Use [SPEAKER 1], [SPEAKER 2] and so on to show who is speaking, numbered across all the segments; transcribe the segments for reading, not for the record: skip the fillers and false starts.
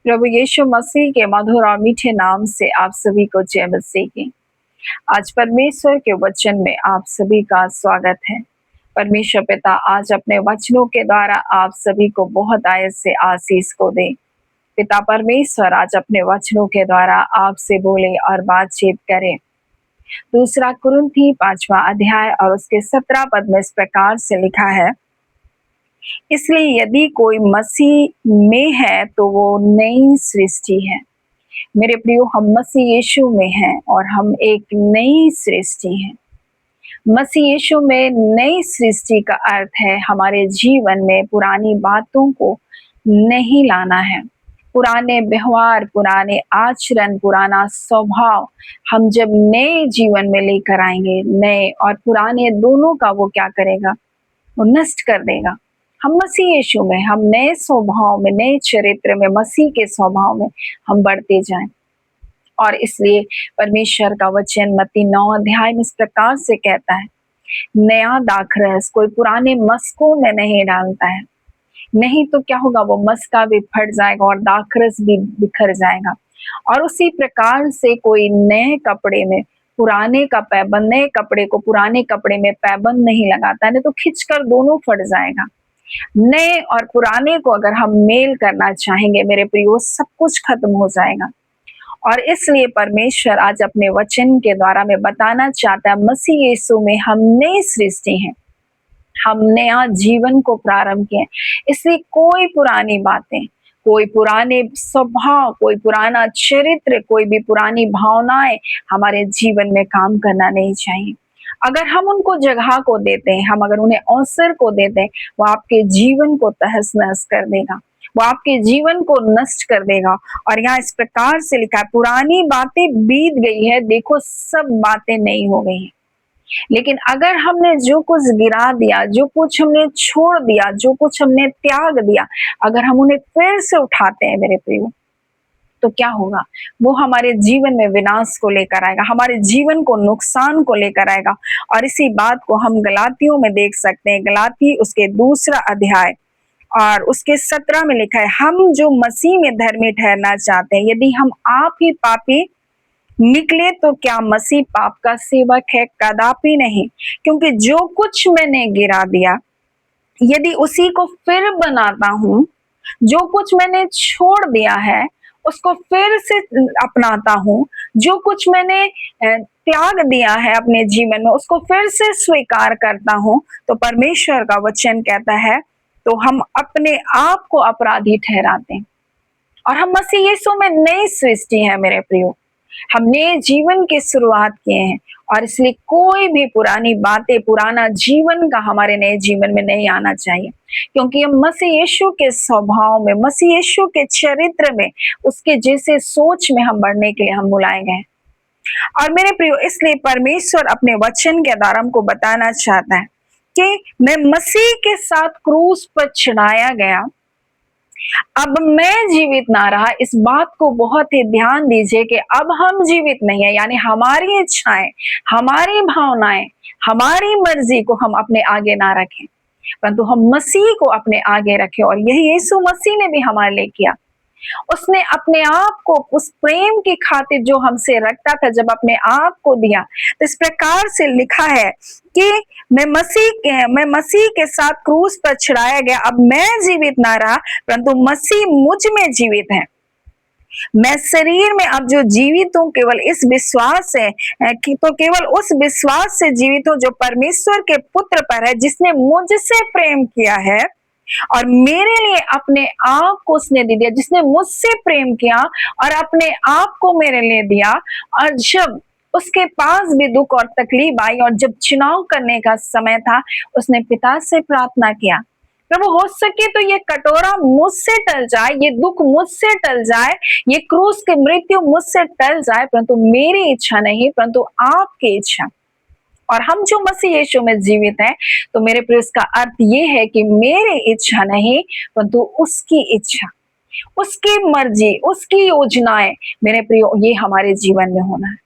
[SPEAKER 1] प्रभु यीशु मसीह के मधुर और मीठे नाम से आप सभी को जय मसीह की। आज परमेश्वर के वचन में आप सभी का स्वागत है। परमेश्वर पिता आज अपने वचनों के द्वारा आप सभी को बहुत आयत से आशीष को दे। पिता परमेश्वर आज अपने वचनों के द्वारा आपसे बोले और बातचीत करे। दूसरा कुरिन्थी 5वां अध्याय और उसके 17 पद में इस प्रकार से लिखा है, इसलिए यदि कोई मसीह में है तो वो नई सृष्टि है। मेरे प्रियो, हम मसीह यीशु में हैं और हम एक नई सृष्टि हैं। मसीह यीशु में नई सृष्टि का अर्थ है हमारे जीवन में पुरानी बातों को नहीं लाना है। पुराने व्यवहार, पुराने आचरण, पुराना स्वभाव हम जब नए जीवन में लेकर आएंगे, नए और पुराने दोनों का वो क्या करेगा? वो नष्ट कर देगा। हम मसीह यीशु में, हम नए स्वभाव में, नए चरित्र में, मसीह के स्वभाव में हम बढ़ते जाएं। और इसलिए परमेश्वर का वचन मत्ती 9 अध्याय में इस प्रकार से कहता है, नया दाखरस कोई पुराने मस्कों में नहीं डालता है, नहीं तो क्या होगा? वो मस्का भी फट जाएगा और दाखरस भी बिखर जाएगा। और उसी प्रकार से कोई नए कपड़े में पुराने का पैबंद, नए कपड़े को पुराने कपड़े में पैबंद नहीं लगाता, नहीं तो खिंचकर दोनों फट जाएगा। नए और पुराने को अगर हम मेल करना चाहेंगे मेरे प्रियो, सब कुछ खत्म हो जाएगा। और इसलिए परमेश्वर आज अपने वचन के द्वारा में बताना चाहता है, मसीह यीशु में हम नई सृष्टि हैं, हम नया जीवन को प्रारंभ किए। इसलिए कोई पुरानी बातें, कोई पुराने स्वभाव, कोई पुराना चरित्र, कोई भी पुरानी भावनाएं हमारे जीवन में काम करना नहीं चाहिए। अगर हम उनको जगह को देते हैं, हम अगर उन्हें अवसर को देते हैं, वो आपके जीवन को तहस नहस कर देगा, वो आपके जीवन को नष्ट कर देगा। और यहाँ इस प्रकार से लिखा है, पुरानी बातें बीत गई है, देखो सब बातें नई हो गई है। लेकिन अगर हमने जो कुछ गिरा दिया, जो कुछ हमने छोड़ दिया, जो कुछ हमने त्याग दिया, अगर हम उन्हें फिर से उठाते हैं मेरे प्रियो, तो क्या होगा? वो हमारे जीवन में विनाश को लेकर आएगा, हमारे जीवन को नुकसान को लेकर आएगा। और इसी बात को हम गलातियों में देख सकते हैं। गलाती उसके 2 अध्याय और उसके 17 में लिखा है, हम जो मसीह में धर्मी ठहरना चाहते हैं, यदि हम आप ही पापी निकले तो क्या मसीह पाप का सेवक है? कदापि नहीं। क्योंकि जो कुछ मैंने गिरा दिया, यदि उसी को फिर बनाता हूं, जो कुछ मैंने छोड़ दिया है उसको फिर से अपनाता हूं, जो कुछ मैंने त्याग दिया है अपने जीवन में उसको फिर से स्वीकार करता हूं, तो परमेश्वर का वचन कहता है तो हम अपने आप को अपराधी ठहराते हैं। और हम मसीह यीशु में नई सृष्टि है मेरे प्रियो, हमने जीवन की शुरुआत किए हैं। और इसलिए कोई भी पुरानी बातें, पुराना जीवन का हमारे नए जीवन में नहीं आना चाहिए, क्योंकि हम मसीह यीशु के स्वभाव में, मसीह यीशु के चरित्र में, उसके जैसे सोच में हम बढ़ने के लिए हम बुलाए गए। और मेरे प्रियो, इसलिए परमेश्वर अपने वचन के द्वारा हमको बताना चाहता है कि मैं मसीह के साथ क्रूस पर चढ़ाया गया, अब मैं जीवित ना रहा। इस बात को बहुत ही ध्यान दीजिए कि अब हम जीवित नहीं है, यानी हमारी इच्छाएं, हमारी भावनाएं, हमारी मर्जी को हम अपने आगे ना रखें, परंतु हम मसीह को अपने आगे रखें। और यही यीशु मसीह ने भी हमारे लिए किया। उसने अपने आप को उस प्रेम की खातिर जो हमसे रखता था, जब अपने आप को दिया, तो इस प्रकार से लिखा है कि मैं मसीह के साथ क्रूस पर चढ़ाया गया, अब मैं जीवित ना रहा परंतु मसीह मुझ में जीवित है। मैं शरीर में अब जो जीवित हूं केवल इस विश्वास से कि तो केवल उस विश्वास से जीवित हूं जो परमेश्वर के पुत्र पर है, जिसने मुझसे प्रेम किया है और मेरे लिए अपने आप को उसने दे दिया। जिसने मुझसे प्रेम किया और अपने आप को मेरे लिए दिया, और जब उसके पास भी दुख और तकलीफ आई और जब चुनाव करने का समय था, उसने पिता से प्रार्थना किया, प्रभु हो सके तो ये कटोरा मुझसे टल जाए, ये दुख मुझसे टल जाए, ये क्रूस की मृत्यु मुझसे टल जाए, परंतु मेरी इच्छा नहीं परंतु आपकी इच्छा। और हम जो मसीह यीशु में जीवित हैं, तो मेरे प्रिय इसका अर्थ ये है कि मेरी इच्छा नहीं परंतु उसकी इच्छा, उसकी मर्जी, उसकी योजनाएं मेरे प्रिय ये हमारे जीवन में होना है।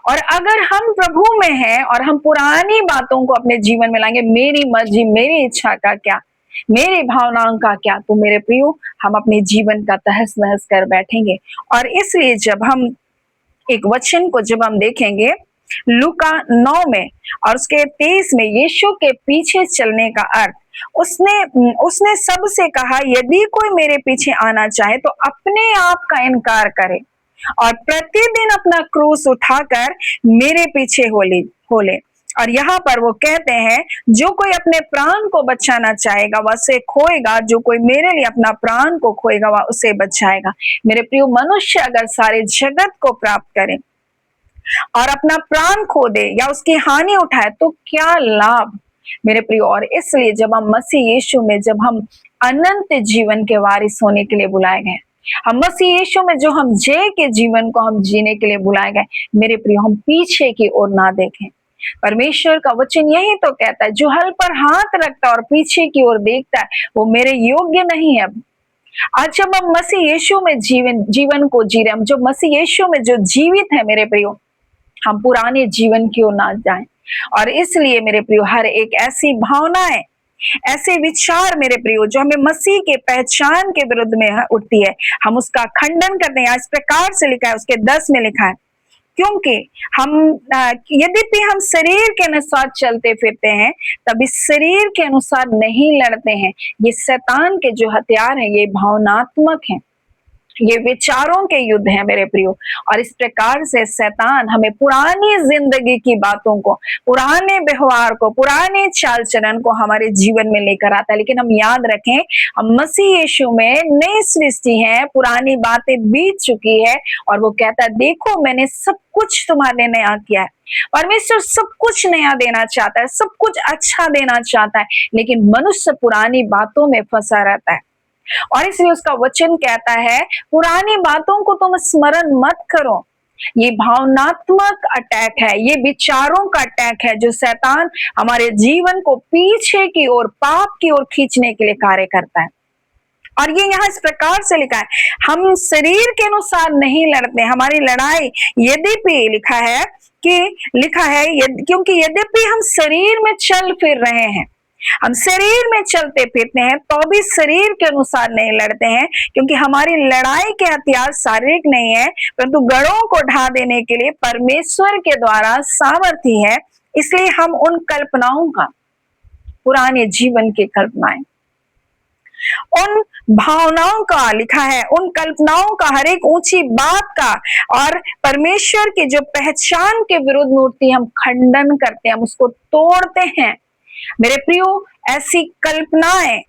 [SPEAKER 1] और अगर हम प्रभु में हैं और हम पुरानी बातों को अपने जीवन में लाएंगे, मेरी मर्जी, मेरी इच्छा का क्या, मेरी भावनाओं का क्या? तो मेरे प्रियो, हम अपने जीवन का तहस नहस कर बैठेंगे। और इसलिए जब हम एक वचन को जब हम देखेंगे लूका 9 में और उसके 23 में, यीशु के पीछे चलने का अर्थ, उसने उसने सबसे कहा, यदि कोई मेरे पीछे आना चाहे तो अपने आप का इनकार करे और प्रतिदिन अपना क्रूस उठाकर मेरे पीछे हो ले। और यहाँ पर वो कहते हैं, जो कोई अपने प्राण को बचाना चाहेगा वह उसे खोएगा, जो कोई मेरे लिए अपना प्राण को खोएगा वह उसे बचाएगा। मेरे प्रिय, मनुष्य अगर सारे जगत को प्राप्त करे और अपना प्राण खो दे या उसकी हानि उठाए तो क्या लाभ मेरे प्रियो। और इसलिए जब हम मसीह यीशु में, जब हम अनंत जीवन के वारिस होने के लिए बुलाए गए, हम मसीह यीशु में जो हम जय के जीवन को हम जीने के लिए बुलाए गए, मेरे प्रियो, हम पीछे की ओर ना देखें। परमेश्वर का वचन यही तो कहता है, जो हल पर हाथ रखता है और पीछे की ओर देखता है वो मेरे योग्य नहीं है। आज जब हम मसीह यीशु में जीवन को जी रहे, हम जो मसीह यीशु में जो जीवित है मेरे प्रियो, हम पुराने जीवन की ओर ना जाएं। और इसलिए मेरे प्रियो, हर एक ऐसी भावनाएं, ऐसे विचार मेरे प्रियो जो हमें मसीह के पहचान के विरुद्ध में उठती है, हम उसका खंडन करते हैं। इस प्रकार से लिखा है, उसके 10 में लिखा है, क्योंकि हम यद्यपि हम शरीर के अनुसार चलते फिरते हैं तभी शरीर के अनुसार नहीं लड़ते हैं। ये शैतान के जो हथियार हैं ये भावनात्मक हैं, ये विचारों के युद्ध है मेरे प्रियो। और इस प्रकार से शैतान हमें पुरानी जिंदगी की बातों को, पुराने व्यवहार को, पुराने चाल चलन को हमारे जीवन में लेकर आता है। लेकिन हम याद रखें, हम मसीह यीशु में नई सृष्टि हैं, पुरानी बातें बीत चुकी है और वो कहता है, देखो मैंने सब कुछ तुम्हारे नया किया है। परमेश्वर सब कुछ नया देना चाहता है, सब कुछ अच्छा देना चाहता है, लेकिन मनुष्य पुरानी बातों में फंसा रहता है। और इसलिए उसका वचन कहता है, पुरानी बातों को तुम स्मरण मत करो। ये भावनात्मक अटैक है, ये विचारों का अटैक है जो शैतान हमारे जीवन को पीछे की ओर, पाप की ओर खींचने के लिए कार्य करता है। और ये यहाँ इस प्रकार से लिखा है, हम शरीर के अनुसार नहीं लड़ते, हमारी लड़ाई यद्यपि लिखा है क्योंकि यद्यपि हम शरीर में चल फिर रहे हैं, हम शरीर में चलते फिरते हैं तो भी शरीर के अनुसार नहीं लड़ते हैं, क्योंकि हमारी लड़ाई के हथियार शारीरिक नहीं है परंतु गढ़ों को ढा देने के लिए परमेश्वर के द्वारा सामर्थ्य है। इसलिए हम उन कल्पनाओं का, पुराने जीवन की कल्पनाएं, उन भावनाओं का, लिखा है उन कल्पनाओं का, हर एक ऊंची बात का और परमेश्वर की जो पहचान के विरुद्ध मूर्ति हम खंडन करते हैं, हम उसको तोड़ते हैं। मेरे प्रियो, ऐसी कल्पनाएं,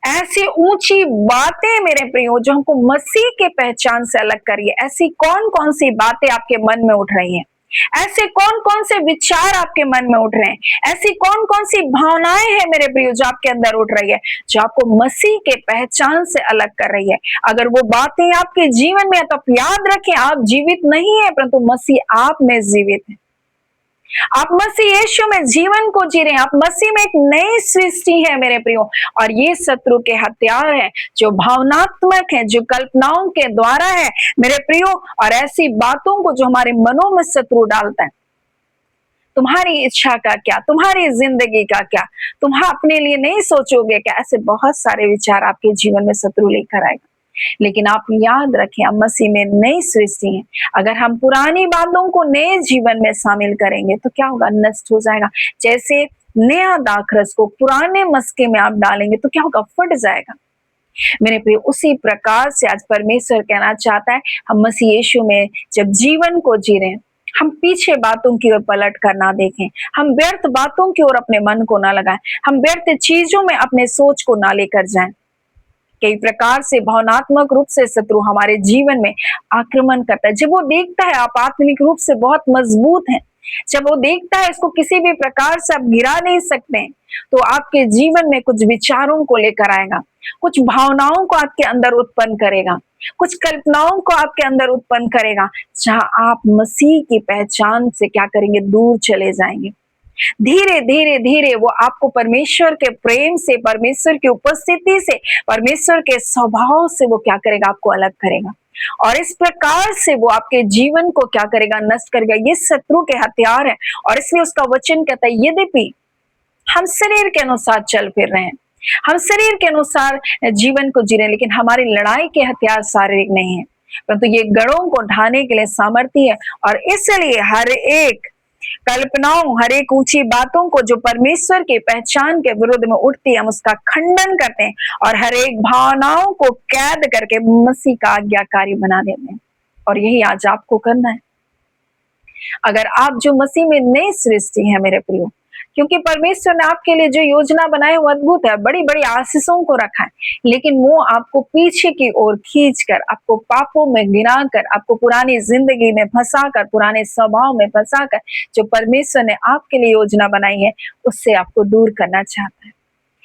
[SPEAKER 1] ऐसी ऊंची बातें मेरे प्रियो जो हमको मसीह के पहचान से अलग करिए, ऐसी कौन कौन सी बातें आपके मन में उठ रही हैं, ऐसे कौन कौन से विचार आपके मन में उठ रहे हैं, ऐसी कौन कौन सी भावनाएं हैं मेरे प्रियो जो आपके अंदर उठ रही है, जो आपको मसीह के पहचान से अलग कर रही है। अगर वो बातें आपके जीवन में है तो आप याद रखें, आप जीवित नहीं है परंतु मसीह आप में जीवित है। आप मसीह यीशु में जीवन को जी रहे हैं, आप मसीह में एक नई सृष्टि है मेरे प्रियो। और ये शत्रु के हथियार हैं जो भावनात्मक है, जो कल्पनाओं के द्वारा है मेरे प्रियो, और ऐसी बातों को जो हमारे मनों में शत्रु डालता है। तुम्हारी इच्छा का क्या, तुम्हारी जिंदगी का क्या, तुम अपने लिए नहीं सोचोगे क्या, ऐसे बहुत सारे विचार आपके जीवन में शत्रु लेकर आएगा। लेकिन आप याद रखें, हम मसीह में नई सृष्टि हैं। अगर हम पुरानी बातों को नए जीवन में शामिल करेंगे तो क्या होगा, नष्ट हो जाएगा। जैसे नया दाखरस को पुराने मस्के में आप डालेंगे तो क्या होगा, फट जाएगा। मेरे प्रिय, उसी प्रकार से आज परमेश्वर कहना चाहता है, हम मसीह यीशु में जब जीवन को जी रहे हैं, हम पीछे बातों की ओर पलट कर ना देखें, हम व्यर्थ बातों की ओर अपने मन को ना लगाएं, हम व्यर्थ चीजों में अपने सोच को ना लेकर जाएं। कई प्रकार से भावनात्मक रूप से शत्रु हमारे जीवन में आक्रमण करता है। जब वो देखता है आप आत्मिक रूप से बहुत मजबूत हैं, जब वो देखता है इसको किसी भी प्रकार से आप गिरा नहीं सकते, तो आपके जीवन में कुछ विचारों को लेकर आएगा, कुछ भावनाओं को आपके अंदर उत्पन्न करेगा, कुछ कल्पनाओं को आपके अंदर उत्पन्न करेगा, जहां आप मसीह की पहचान से क्या करेंगे, दूर चले जाएंगे। धीरे धीरे धीरे वो आपको परमेश्वर के प्रेम से, परमेश्वर की उपस्थिति से, परमेश्वर के स्वभाव से वो क्या करेगा, आपको अलग करेगा। और इस प्रकार से वो आपके जीवन को क्या करेगा, नष्ट करेगा। ये शत्रु के हथियार है। और इसलिए उसका वचन कहता है, यद्यपि हम शरीर के अनुसार चल फिर रहे हैं, हम शरीर के अनुसार जीवन को जी रहे हैं, लेकिन हमारी लड़ाई के हथियार शारीरिक नहीं है, परंतु ये गढ़ों को ढाने के लिए सामर्थ्य है। और इसलिए हर एक कल्पनाओं, हर एक ऊंची बातों को जो परमेश्वर की पहचान के विरुद्ध में उठती है, हम उसका खंडन करते हैं और हर एक भावनाओं को कैद करके मसीह का आज्ञाकारी बना देते हैं। और यही आज आपको करना है। अगर आप जो मसीह में नई सृष्टि है मेरे प्रियो, क्योंकि परमेश्वर ने आपके लिए जो योजना बनाई वो अद्भुत है, बड़ी बड़ी आशीषों को रखा है, लेकिन वो आपको पीछे की ओर खींचकर, आपको पापों में गिराकर, आपको पुरानी जिंदगी में फंसाकर, पुराने स्वभाव में फंसाकर, जो परमेश्वर ने आपके लिए योजना बनाई है उससे आपको दूर करना चाहता है।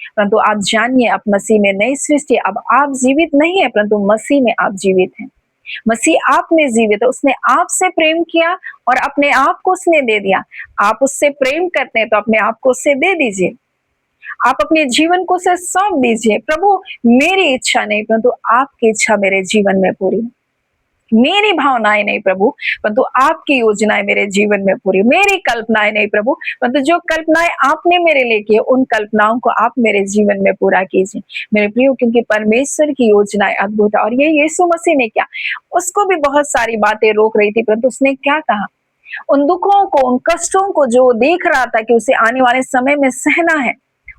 [SPEAKER 1] परंतु आप जानिए, आप मसीह में नई सृष्टि, अब आप जीवित नहीं है, परंतु मसीह में आप जीवित हैं। मसीह आप में जीवित है। उसने आपसे प्रेम किया और अपने आप को उसने दे दिया। आप उससे प्रेम करते हैं तो अपने आप को उससे दे दीजिए। आप अपने जीवन को उसे सौंप दीजिए। प्रभु, मेरी इच्छा नहीं परंतु आपकी इच्छा मेरे जीवन में पूरी हो। मेरी भावनाएं नहीं प्रभु, परंतु आपकी योजनाएं मेरे जीवन में पूरी। मेरी कल्पनाएं नहीं प्रभु, परंतु जो कल्पनाएं आपने मेरे लिए की, उन कल्पनाओं को आप मेरे जीवन में पूरा कीजिए मेरे प्रियो, क्योंकि परमेश्वर की योजनाएं अद्भुत है। और ये यीशु मसीह ने क्या, उसको भी बहुत सारी बातें रोक रही थी, परंतु उसने क्या कहा, उन दुखों को, उन कष्टों को जो देख रहा था कि उसे आने वाले समय में सहना है,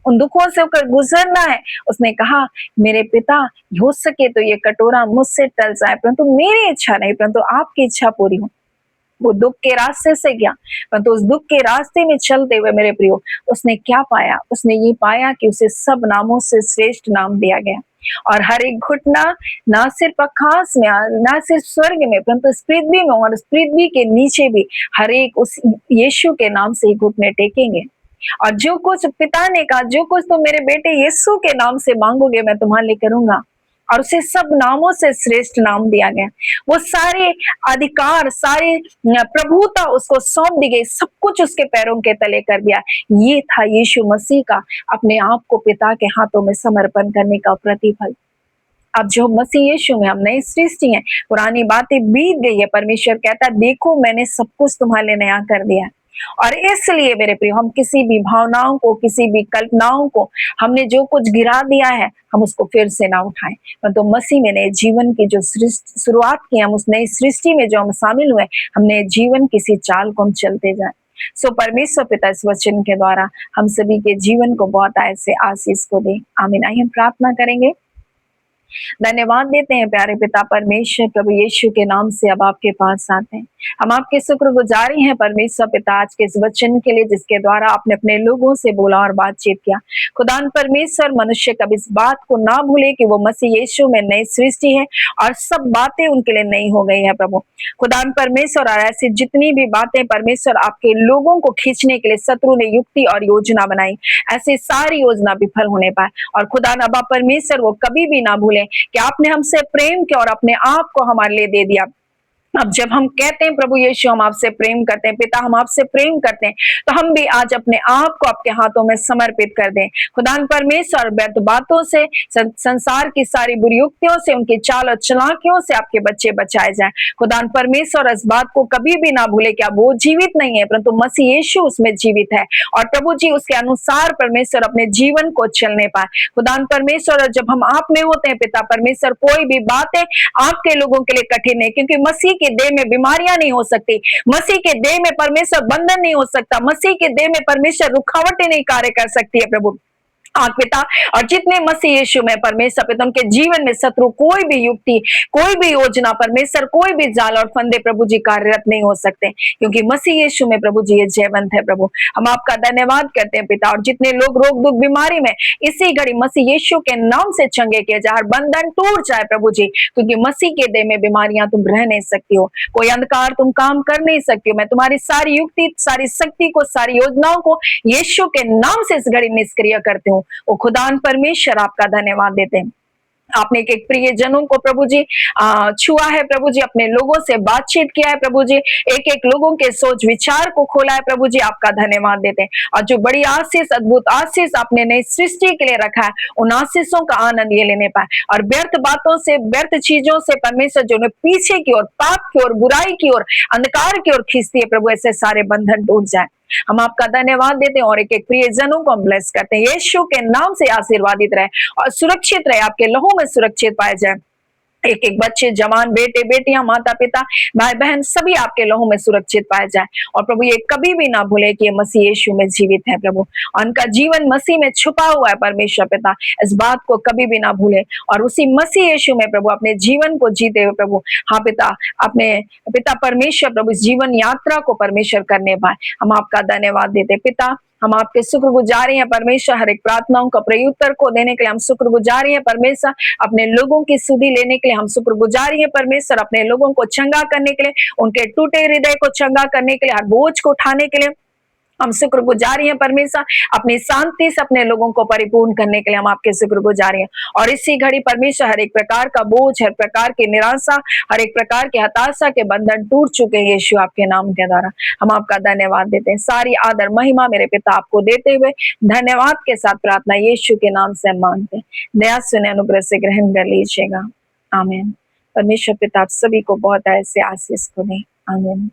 [SPEAKER 1] उन दुखों से होकर गुजरना है, उसने कहा, मेरे पिता, हो सके तो ये कटोरा मुझसे टल जाए, परंतु मेरी इच्छा नहीं परंतु आपकी इच्छा पूरी हो। वो दुख के रास्ते से गया, परंतु उस दुख के रास्ते में चलते हुए मेरे प्रियो, उसने क्या पाया, उसने ये पाया कि उसे सब नामों से श्रेष्ठ नाम दिया गया। और हर एक घुटना, ना सिर्फ आकाश में, ना सिर्फ स्वर्ग में, परंतु इस पृथ्वी में और इस पृथ्वी के नीचे भी हर एक उस यीशु के नाम से ही घुटने टेकेंगे। और जो कुछ पिता ने कहा, जो कुछ तुम मेरे बेटे यीशु के नाम से मांगोगे मैं तुम्हारे लिए करूंगा। और उसे सब नामों से श्रेष्ठ नाम दिया गया। वो सारे अधिकार, सारी प्रभुता उसको सौंप दी गई, सब कुछ उसके पैरों के तले कर दिया। ये था यीशु मसीह का अपने आप को पिता के हाथों में समर्पण करने का प्रतिफल। अब जो मसीह यीशु में हम नई सृष्टि हैं, पुरानी बातें बीत गई है, परमेश्वर कहता है, देखो मैंने सब कुछ तुम्हारे लिए नया कर दिया है। और इसलिए मेरे प्रिय, हम किसी भी भावनाओं को, किसी भी कल्पनाओं को, हमने जो कुछ गिरा दिया है, हम उसको फिर से ना उठाएं, परंतु मसीह में नए जीवन की जो शुरुआत की, हम उस नई सृष्टि में जो हम शामिल हुए, हमने जीवन किसी चाल को हम चलते जाए। सो परमेश्वर पिता इस वचन के द्वारा हम सभी के जीवन को बहुत ऐसे आशीष को दे। आमीन। आइए हम प्रार्थना करेंगे। धन्यवाद देते हैं प्यारे पिता परमेश्वर, प्रभु यीशु के नाम से अब आपके पास आते हैं। हम आपके शुक्रगुजारी हैं परमेश्वर पिता, आज के इस वचन के लिए जिसके द्वारा आपने अपने लोगों से बोला और बातचीत किया। खुदान परमेश्वर, मनुष्य कभी इस बात को ना भूले कि वो मसीह यीशु में नई सृष्टि है और सब बातें उनके लिए नई हो गई है प्रभु। खुदान परमेश्वर, और ऐसी जितनी भी बातें परमेश्वर आपके लोगों को खींचने के लिए शत्रु ने युक्ति और योजना बनाई, ऐसी सारी योजना विफल होने पाए। और खुदान अबा परमेश्वर, वो कभी भी ना भूले कि आपने हमसे प्रेम किया और अपने आप को हमारे लिए दे दिया। अब जब हम कहते हैं प्रभु यीशु हम आपसे प्रेम करते हैं, पिता हम आपसे प्रेम करते हैं, तो हम भी आज अपने आप को आपके हाथों में समर्पित कर दें। खुदान परमेश्वर, व्यर्थ बातों से, संसार की सारी बुरी युक्तियों से, उनकी चाल और चालाकियों से आपके बच्चे बचाए जाएं। खुदान परमेश्वर, इस बात को कभी भी ना भूले कि अब वो जीवित नहीं है, परंतु मसीह यीशु उसमें जीवित है और प्रभु जी उसके अनुसार परमेश्वर अपने जीवन को चलने पाए। खुदान परमेश्वर, जब हम आप में होते हैं पिता परमेश्वर, कोई भी बातें आपके लोगों के लिए कठिन है, क्योंकि मसीह के देह में बीमारियां नहीं हो सकती, मसीह के देह में परमेश्वर बंधन नहीं हो सकता, मसीह के देह में परमेश्वर रुकावटें नहीं कार्य कर सकती है प्रभु पिता। और जितने मसीह यीशु में परमेश्वर पिता, उनके जीवन में शत्रु कोई भी युक्ति, कोई भी योजना परमेश्वर, कोई भी जाल और फंदे प्रभु जी कार्यरत नहीं हो सकते, क्योंकि मसीह यीशु में प्रभु जी ये जयवंत है प्रभु। हम आपका धन्यवाद करते हैं पिता। और जितने लोग रोग दुख बीमारी में इसी घड़ी मसीह यीशु के नाम से चंगे किए जाए, बंधन टूट जाए प्रभु जी, क्योंकि मसीह के देह में बीमारियां तुम रह नहीं सकती हो, कोई अंधकार तुम काम कर नहीं सकती हो। मैं तुम्हारी सारी युक्ति, सारी शक्ति को, सारी योजनाओं को यीशु के नाम से इस घड़ी निष्क्रिय करती हूँ। ओ खुदान परमेश्वर, आपका धन्यवाद देते हैं। आपने एक प्रिय जनों को प्रभु जी छुआ है प्रभु जी, अपने लोगों से बातचीत किया है प्रभु जी, एक एक लोगों के सोच विचार को खोला है प्रभु जी, आपका धन्यवाद देते हैं। और जो बड़ी आशीष, अद्भुत आशीष आपने नई सृष्टि के लिए रखा है, उन आशीषों का आनंद ये लेने पाए। और व्यर्थ बातों से, व्यर्थ चीजों से परमेश्वर जो ने पीछे की ओर, पाप की ओर, बुराई की ओर, अंधकार की ओर खींचती है प्रभु, ऐसे सारे बंधन टूट जाए। हम आपका धन्यवाद देते हैं और एक एक प्रियजनों को हम ब्लेस करते हैं। यीशु के नाम से आशीर्वादित रहे और सुरक्षित रहे, आपके लहू में सुरक्षित पाए जाए। एक एक बच्चे, जवान, बेटे बेटियां, माता पिता, भाई बहन, सभी आपके लहू में सुरक्षित पाए जाए। और प्रभु ये कभी भी ना भूले कि ये मसीह यीशु में जीवित है प्रभु, और उनका जीवन मसीह में छुपा हुआ है परमेश्वर पिता, इस बात को कभी भी ना भूले और उसी मसीह यीशु में प्रभु अपने जीवन को जीते हुए प्रभु, हाँ पिता, अपने पिता परमेश्वर प्रभु इस जीवन यात्रा को परमेश्वर करने पाए। हम आपका धन्यवाद देते पिता, हम आपके शुक्रगुजार हैं परमेश्वर, हर एक प्रार्थनाओं का प्रत्युत्तर को देने के लिए हम शुक्रगुजार हैं परमेश्वर, अपने लोगों की सुधि लेने के लिए हम शुक्रगुजार हैं परमेश्वर, अपने लोगों को चंगा करने के लिए, उनके टूटे हृदय को चंगा करने के लिए, हर बोझ को उठाने के लिए हम शुक्रगुजार हैं परमेश्वर, अपनी शांति से अपने लोगों को परिपूर्ण करने के लिए हम आपके शुक्रगुजार हैं। और इसी घड़ी परमेश्वर हर एक प्रकार का बोझ, हर प्रकार की निराशा, हर एक प्रकार की हताशा के बंधन टूट चुके हैं यीशु आपके नाम के द्वारा। हम आपका धन्यवाद देते हैं, सारी आदर महिमा मेरे पिता आपको देते हुए धन्यवाद के साथ प्रार्थना यीशु के नाम से मांगते हैं। दया सुने अनुग्रह से ग्रहण कर लीजिएगा। आमीन। परमेश्वर पिता आप सभी को बहुत ऐसे आशीष को दें। आमीन।